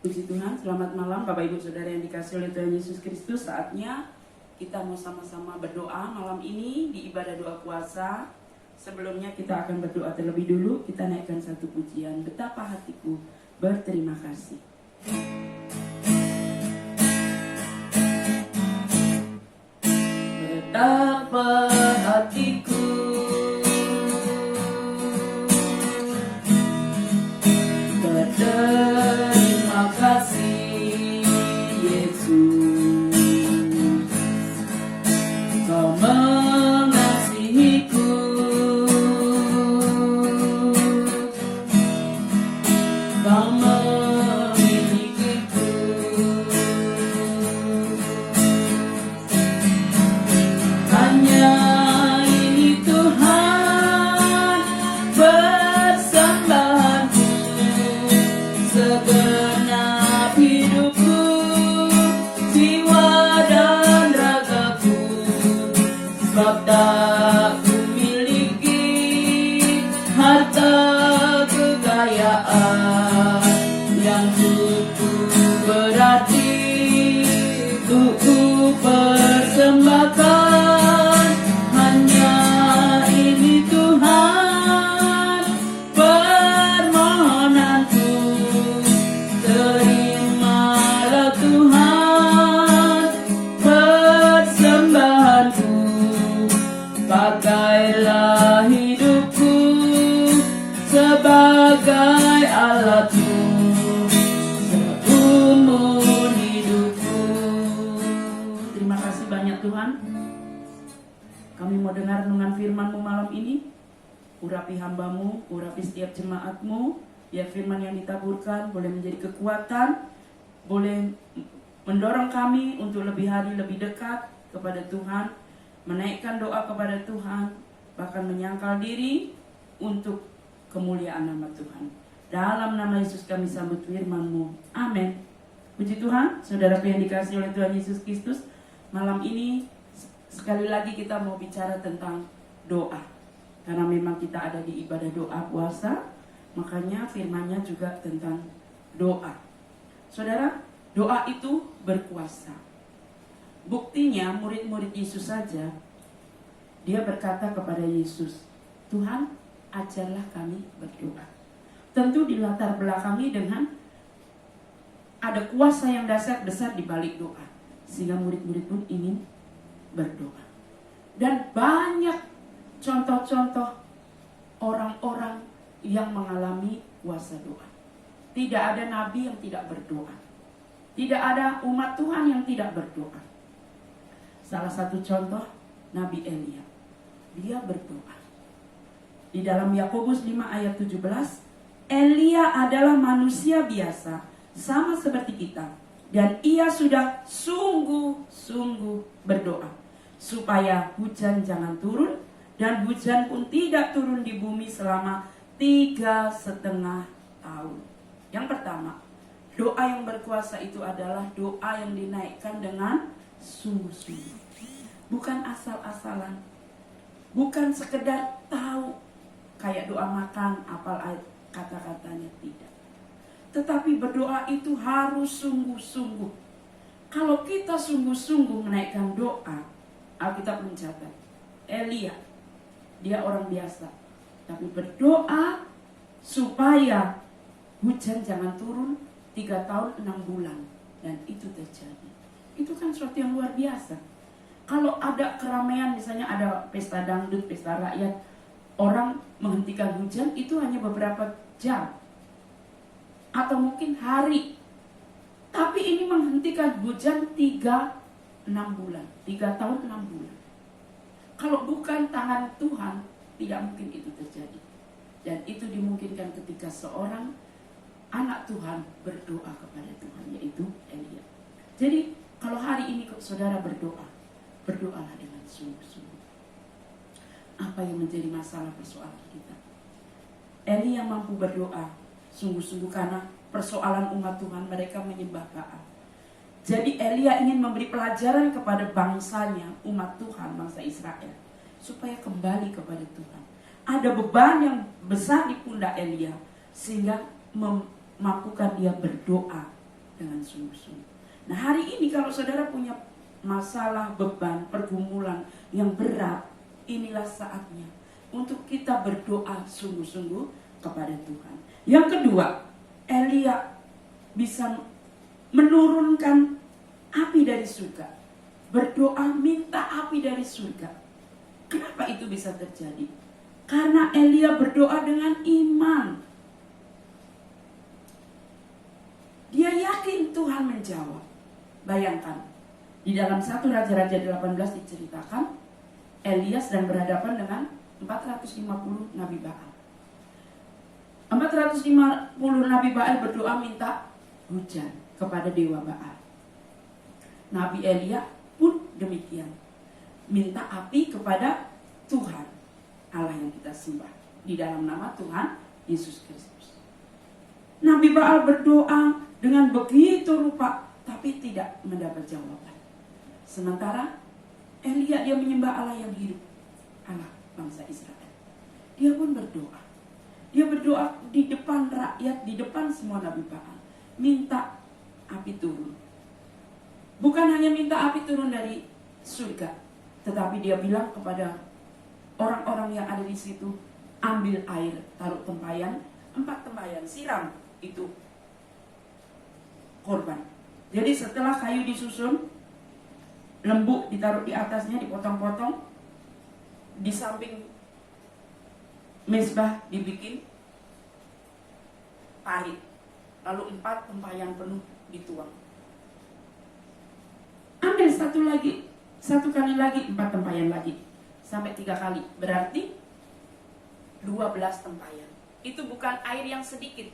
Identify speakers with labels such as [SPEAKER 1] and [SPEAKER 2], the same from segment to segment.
[SPEAKER 1] Puji Tuhan, selamat malam Bapak Ibu Saudara yang dikasihi oleh Tuhan Yesus Kristus. Saatnya kita mau sama-sama berdoa malam ini di ibadah doa puasa. Sebelumnya kita akan berdoa terlebih dulu. Kita naikkan satu pujian, betapa hatiku berterima kasih. Betapa hatiku berterima kasih, Yesus, Kau mengasihiku, Kau memilikiku. Hanya ini Tuhan persembahanku, segenap hidupku, jiwa dan ragaku, sebab tak kumiliki harta kekayaan yang cukup berarti untuk ku persembahkan. Hanya ini Tuhan permohonanku, terimalah Tuhan persembahanku. Pakailah hidupku sebagai alatmu seumur hidupku. Terima kasih banyak Tuhan. Kami mau dengar renungan firman-Mu malam ini. Urapi hamba-Mu, urapi setiap jemaat-Mu. Biar firman yang ditaburkan boleh menjadi kekuatan, boleh mendorong kami untuk lebih hari lebih dekat kepada Tuhan, menaikkan doa kepada Tuhan, bahkan menyangkal diri untuk kemuliaan nama Tuhan. Dalam nama Yesus kami sambut firman-Mu. Amin. Puji Tuhan, saudaraku yang dikasihi oleh Tuhan Yesus Kristus. Malam ini sekali lagi kita mau bicara tentang doa. Karena memang kita ada di ibadah doa puasa, makanya firman-Nya juga tentang doa. Saudara, doa itu berkuasa. Buktinya murid-murid Yesus saja, dia berkata kepada Yesus, Tuhan, ajarlah kami berdoa. Tentu dilatar belakangi dengan ada kuasa yang dahsyat besar di balik doa, sehingga murid-murid pun ingin berdoa. Dan banyak contoh-contoh orang-orang yang mengalami kuasa doa. Tidak ada nabi yang tidak berdoa. Tidak ada umat Tuhan yang tidak berdoa. Salah satu contoh, Nabi Elia. Dia berdoa. Di dalam Yakobus 5 ayat 17, Elia adalah manusia biasa, sama seperti kita. Dan ia sudah sungguh-sungguh berdoa, supaya hujan jangan turun, dan hujan pun tidak turun di bumi selama 3,5 tahun. Yang pertama, doa yang berkuasa itu adalah doa yang dinaikkan dengan sungguh-sungguh. Bukan asal-asalan. Bukan sekedar tahu, kayak doa makan, apal kata-katanya, tidak. Tetapi berdoa itu harus sungguh-sungguh. Kalau kita sungguh-sungguh menaikkan doa, Alkitab mencatat, Elia, dia orang biasa, tapi berdoa supaya hujan jangan turun 3 tahun 6 bulan. Dan itu terjadi. Itu kan sesuatu yang luar biasa. Kalau ada keramaian, misalnya ada pesta dangdut, pesta rakyat, orang menghentikan hujan itu hanya beberapa jam atau mungkin hari. Tapi ini menghentikan hujan 3,6 bulan, 3 tahun 6 bulan. Kalau bukan tangan Tuhan, tidak mungkin itu terjadi. Dan itu dimungkinkan ketika seorang anak Tuhan berdoa kepada Tuhan, yaitu Elia. Jadi kalau hari ini saudara berdoa, berdoalah dengan sungguh-sungguh. Apa yang menjadi masalah persoalan kita? Elia mampu berdoa sungguh-sungguh karena persoalan umat Tuhan, mereka menyembah Baal. Jadi Elia ingin memberi pelajaran kepada bangsanya, umat Tuhan, bangsa Israel, supaya kembali kepada Tuhan. Ada beban yang besar di pundak Elia, sehingga memampukan dia berdoa dengan sungguh-sungguh. Nah, hari ini kalau saudara punya masalah, beban, pergumulan yang berat, inilah saatnya untuk kita berdoa sungguh-sungguh kepada Tuhan. Yang kedua, Elia bisa menurunkan api dari surga. Berdoa minta api dari surga. Kenapa itu bisa terjadi? Karena Elia berdoa dengan iman. Dia yakin Tuhan menjawab. Bayangkan, di dalam 1 Raja-Raja 18 diceritakan, Elia sedang berhadapan dengan 450 Nabi Baal. 450 Nabi Baal berdoa minta hujan kepada Dewa Baal. Nabi Elia pun demikian. Minta api kepada Tuhan, Allah yang kita sembah, di dalam nama Tuhan Yesus Kristus. Nabi Baal berdoa dengan begitu rupa, tapi tidak mendapat jawaban. Sementara Elia dia menyembah Allah yang hidup, Allah bangsa Israel. Dia pun berdoa. Dia berdoa di depan rakyat, di depan semua Nabi Baal. Minta api turun. Bukan hanya minta api turun dari surga, tetapi dia bilang kepada orang-orang yang ada di situ, ambil air, taruh tempayan, 4 tempayan, siram itu korban. Jadi setelah kayu disusun, lembu ditaruh di atasnya, dipotong-potong, di samping mezbah dibikin parit, lalu 4 tempayan penuh dituang. Ambil satu kali lagi, 4 tempayan lagi, sampai 3 kali, berarti 12 tempayan. Itu bukan air yang sedikit,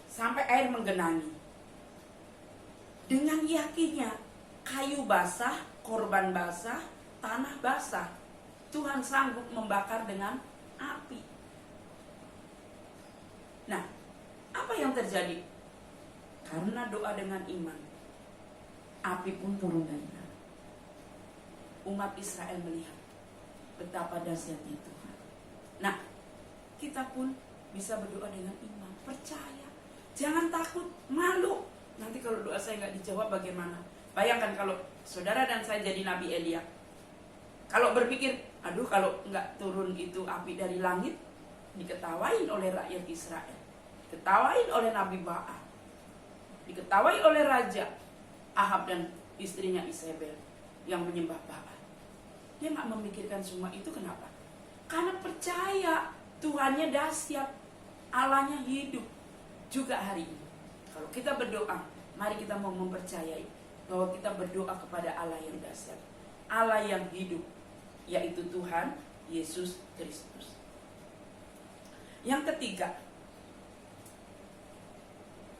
[SPEAKER 1] sampai air menggenangi. Dengan yakinnya, kayu basah, korban basah, tanah basah, Tuhan sanggup membakar dengan api. Nah, apa yang terjadi? Karena doa dengan iman, api pun turun dari langit. Umat Israel melihat betapa dahsyatnya Tuhan. Nah, kita pun bisa berdoa dengan iman, percaya. Jangan takut, malu. Nanti kalau doa saya nggak dijawab bagaimana? Bayangkan kalau saudara dan saya jadi Nabi Elia. Kalau berpikir, aduh kalau nggak turun itu api dari langit, diketawain oleh rakyat Israel, diketawain oleh Nabi Baal, diketawain oleh Raja Ahab dan istrinya Isabel yang menyembah Baal. Dia nggak memikirkan semua itu, kenapa? Karena percaya Tuhannya dahsyat, Allahnya hidup. Juga hari ini, kalau kita berdoa, mari kita mau mempercayai bahwa kita berdoa kepada Allah yang dahsyat, Allah yang hidup, yaitu Tuhan Yesus Kristus. Yang ketiga,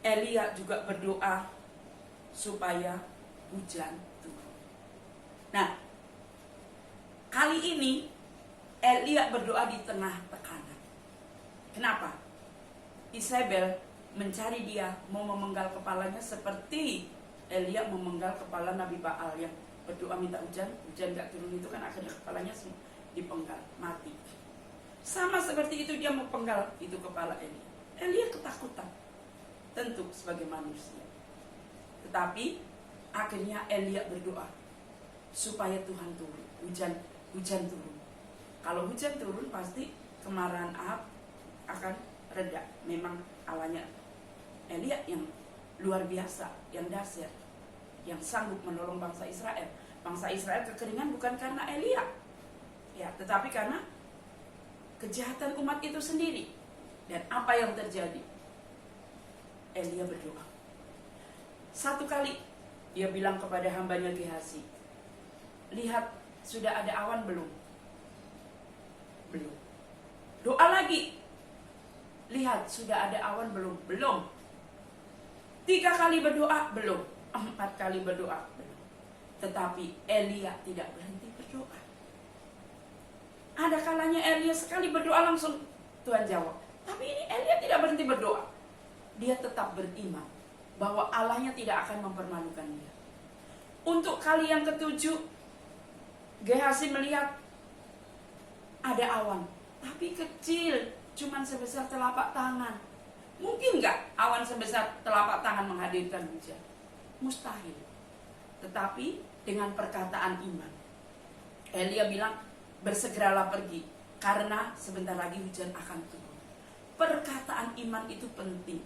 [SPEAKER 1] Elia juga berdoa supaya hujan turun. Nah, kali ini Elia berdoa di tengah tekanan. Kenapa? Isabel mencari dia, mau memenggal kepalanya seperti Elia memenggal kepala Nabi Baal yang berdoa minta hujan gak turun, itu kan akhirnya kepalanya dipenggal, mati. Sama seperti itu dia mau penggal itu kepala Elia. Elia ketakutan, tentu sebagai manusia. Tetapi akhirnya Elia berdoa supaya Tuhan turun, hujan turun. Kalau hujan turun pasti kemarahan Ahab akan reda. Memang Allahnya Elia yang luar biasa, yang dahsyat, yang sanggup menolong bangsa Israel. Bangsa Israel kekeringan bukan karena Elia, ya, tetapi karena kejahatan umat itu sendiri. Dan apa yang terjadi? Elia berdoa. Satu kali dia bilang kepada hambanya Gehazi, lihat sudah ada awan belum? Belum. Doa lagi, lihat sudah ada awan belum? Belum. 3 kali berdoa, belum. 4 kali berdoa, belum. Tetapi Elia tidak berhenti berdoa. Ada kalanya Elia sekali berdoa langsung Tuhan jawab. Tapi ini Elia tidak berhenti berdoa. Dia tetap beriman bahwa Allahnya tidak akan mempermalukan dia. Untuk kali yang ke-7, Gehazi melihat ada awan, tapi kecil, cuman sebesar telapak tangan. Mungkin nggak awan sebesar telapak tangan menghadirkan hujan? Mustahil. Tetapi dengan perkataan iman, Elia bilang, bersegeralah pergi, karena sebentar lagi hujan akan turun. Perkataan iman itu penting.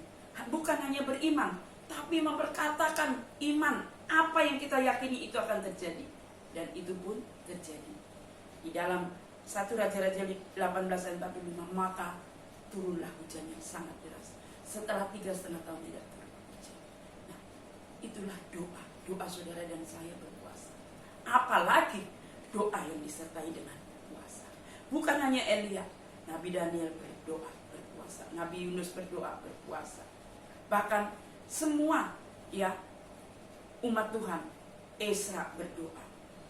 [SPEAKER 1] Bukan hanya beriman, tapi memperkatakan iman. Apa yang kita yakini itu akan terjadi. Dan itu pun terjadi. Di dalam 1 Raja-Raja 18 ayat 45, maka turunlah hujan yang sangat deras. Setelah 3,5 tahun tidak turun hujan. Nah, itulah doa. Doa saudara dan saya berpuasa. Apalagi doa yang disertai dengan puasa. Bukan hanya Elia, Nabi Daniel berdoa berpuasa, Nabi Yunus berdoa berpuasa. Bahkan semua umat Tuhan, Esra berdoa,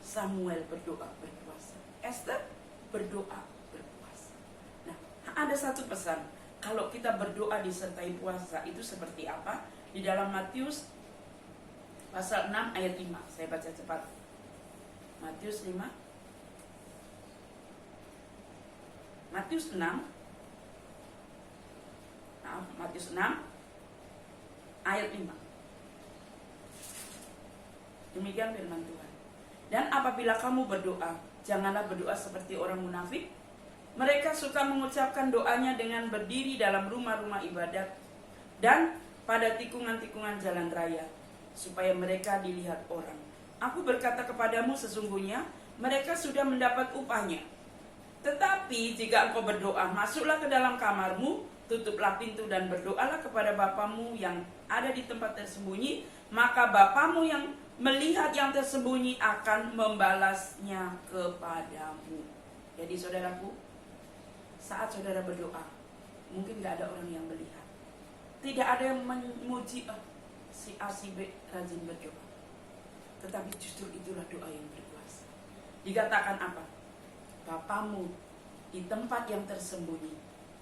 [SPEAKER 1] Samuel berdoa berpuasa, Esther berdoa berpuasa. Nah, ada satu pesan, kalau kita berdoa disertai puasa itu seperti apa? Di dalam Matius pasal 6 ayat 5, saya baca cepat. Matius 6 ayat 5. Demikian firman Tuhan. Dan apabila kamu berdoa, janganlah berdoa seperti orang munafik. Mereka suka mengucapkan doanya dengan berdiri dalam rumah-rumah ibadat dan pada tikungan-tikungan jalan raya, supaya mereka dilihat orang. Aku berkata kepadamu, sesungguhnya mereka sudah mendapat upahnya. Tetapi jika engkau berdoa, masuklah ke dalam kamarmu, tutuplah pintu dan berdoalah kepada Bapamu yang ada di tempat tersembunyi, maka Bapamu yang melihat yang tersembunyi akan membalasnya kepadamu. Jadi saudaraku, saat saudara berdoa, mungkin gak ada orang yang melihat. Tidak ada yang memuji, si A, si B rajin berdoa. Tetapi justru itulah doa yang berkuasa. Dikatakan apa? Bapamu di tempat yang tersembunyi,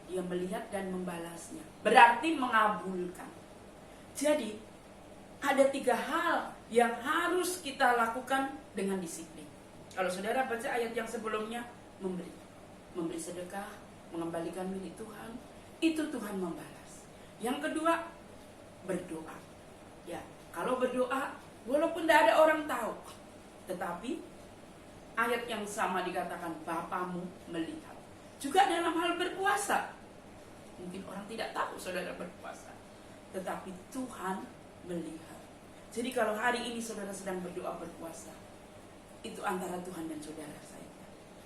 [SPEAKER 1] dia melihat dan membalasnya. Berarti mengabulkan. Jadi ada 3 hal yang harus kita lakukan dengan disiplin. Kalau saudara baca ayat yang sebelumnya, memberi sedekah, mengembalikan milik Tuhan, itu Tuhan membalas. Yang kedua, berdoa. Ya, kalau berdoa, walaupun tidak ada orang tahu, tetapi ayat yang sama dikatakan Bapamu melihat. Juga dalam hal berpuasa, mungkin orang tidak tahu saudara berpuasa, tetapi Tuhan melihat. Jadi kalau hari ini saudara sedang berdoa berpuasa, itu antara Tuhan dan saudara saya,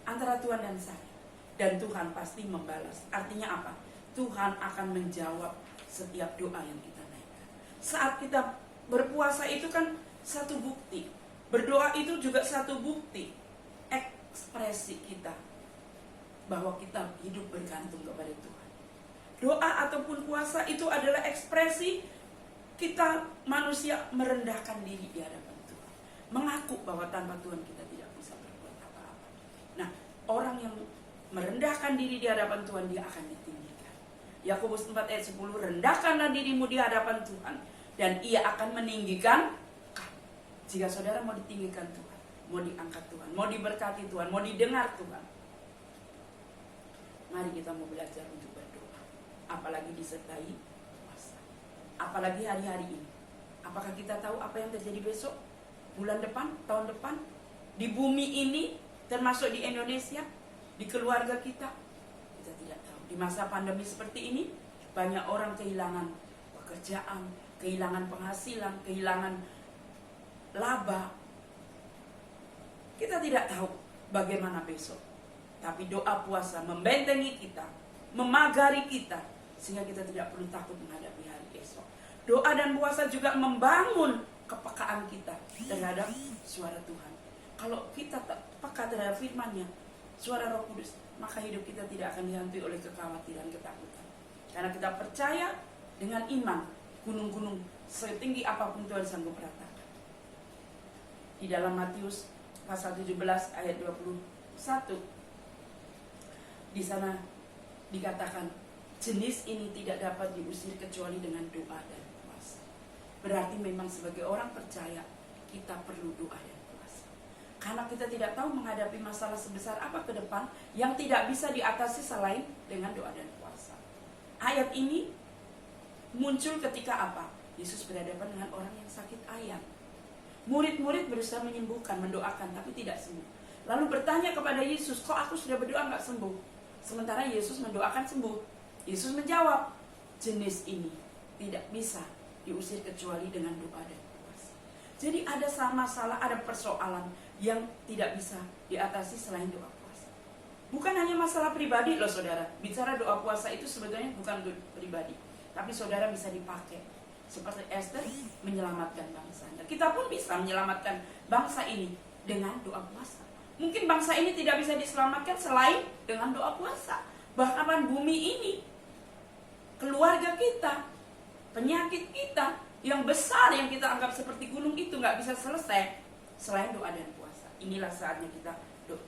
[SPEAKER 1] antara Tuhan dan saya, dan Tuhan pasti membalas. Artinya apa? Tuhan akan menjawab setiap doa yang kita naikkan. Saat kita berpuasa itu kan satu bukti, berdoa itu juga satu bukti, ekspresi kita bahwa kita hidup bergantung kepada Tuhan. Doa ataupun puasa itu adalah ekspresi kita manusia merendahkan diri di hadapan Tuhan, mengaku bahwa tanpa Tuhan kita tidak bisa berbuat apa-apa. Nah, orang yang merendahkan diri di hadapan Tuhan, dia akan ditinggikan. Yakobus 4 ayat 10, rendahkanlah dirimu di hadapan Tuhan dan ia akan meninggikan kamu. Jika saudara mau ditinggikan Tuhan, mau diangkat Tuhan, mau diberkati Tuhan, mau didengar Tuhan, mari kita mau belajar untuk berdoa. Apalagi disertai puasa. Apalagi hari-hari ini. Apakah kita tahu apa yang terjadi besok? Bulan depan? Tahun depan? Di bumi ini, termasuk di Indonesia, di keluarga kita? Kita tidak tahu. Di masa pandemi seperti ini, banyak orang kehilangan pekerjaan, kehilangan penghasilan, kehilangan laba. Kita tidak tahu bagaimana besok. Tapi doa puasa membentengi kita, memagari kita, sehingga kita tidak perlu takut menghadapi hari esok. Doa dan puasa juga membangun kepekaan kita terhadap suara Tuhan. Kalau kita peka terhadap firman-Nya, suara Roh Kudus, maka hidup kita tidak akan dihantui oleh kekhawatiran, ketakutan. Karena kita percaya dengan iman, gunung-gunung setinggi apapun Tuhan sanggup ratakan. Di dalam Matius pasal 17 ayat 21, di sana dikatakan jenis ini tidak dapat diusir kecuali dengan doa dan puasa. Berarti memang sebagai orang percaya kita perlu doa dan puasa. Karena kita tidak tahu menghadapi masalah sebesar apa ke depan yang tidak bisa diatasi selain dengan doa dan puasa. Ayat ini muncul ketika apa? Yesus berhadapan dengan orang yang sakit ayam. Murid-murid berusaha menyembuhkan, mendoakan, tapi tidak sembuh. Lalu bertanya kepada Yesus, kok aku sudah berdoa nggak sembuh? Sementara Yesus mendoakan sembuh. Yesus menjawab, jenis ini tidak bisa diusir kecuali dengan doa dan puasa. Jadi ada masalah, ada persoalan yang tidak bisa diatasi selain doa puasa. Bukan hanya masalah pribadi loh saudara. Bicara doa puasa itu sebetulnya bukan pribadi, tapi saudara bisa dipakai. Seperti Esther menyelamatkan bangsa. Kita pun bisa menyelamatkan bangsa ini dengan doa puasa. Mungkin bangsa ini tidak bisa diselamatkan selain dengan doa puasa. Bahkan bumi ini, keluarga kita, penyakit kita yang besar yang kita anggap seperti gunung itu nggak bisa selesai selain doa dan puasa. Inilah saatnya kita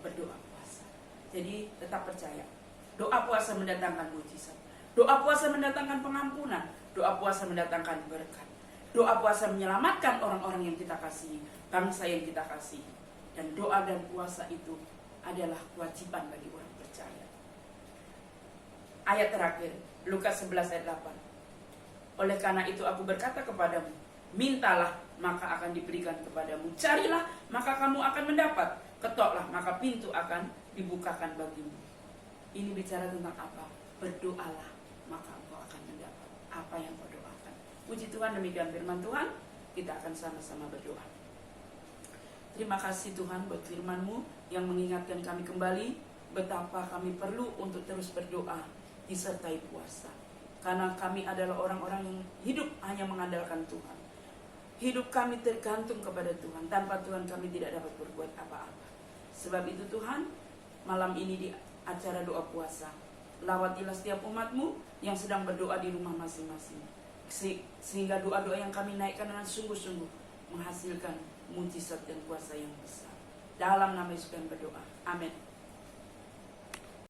[SPEAKER 1] berdoa puasa. Jadi tetap percaya, doa puasa mendatangkan mujizat. Doa puasa mendatangkan pengampunan. Doa puasa mendatangkan berkat. Doa puasa menyelamatkan orang-orang yang kita kasihi, bangsa yang kita kasihi. Dan doa dan puasa itu adalah kewajiban bagi orang percaya. Ayat terakhir, Lukas 11 ayat 8. Oleh karena itu aku berkata kepadamu, mintalah maka akan diberikan kepadamu. Carilah maka kamu akan mendapat. Ketoklah maka pintu akan dibukakan bagimu. Ini bicara tentang apa? Berdoalah maka engkau akan mendapat apa yang kau doakan. Puji Tuhan, demikian firman Tuhan. Kita akan sama-sama berdoa. Terima kasih Tuhan buat firman-Mu yang mengingatkan kami kembali betapa kami perlu untuk terus berdoa disertai puasa. Karena kami adalah orang-orang yang hidup hanya mengandalkan Tuhan. Hidup kami tergantung kepada Tuhan. Tanpa Tuhan kami tidak dapat berbuat apa-apa. Sebab itu Tuhan, malam ini di acara doa puasa, lawatilah setiap umat-Mu yang sedang berdoa di rumah masing-masing. Sehingga doa-doa yang kami naikkan dengan sungguh-sungguh menghasilkan mujizat dan kuasa yang besar. Dalam nama Yesus kami berdoa. Amin.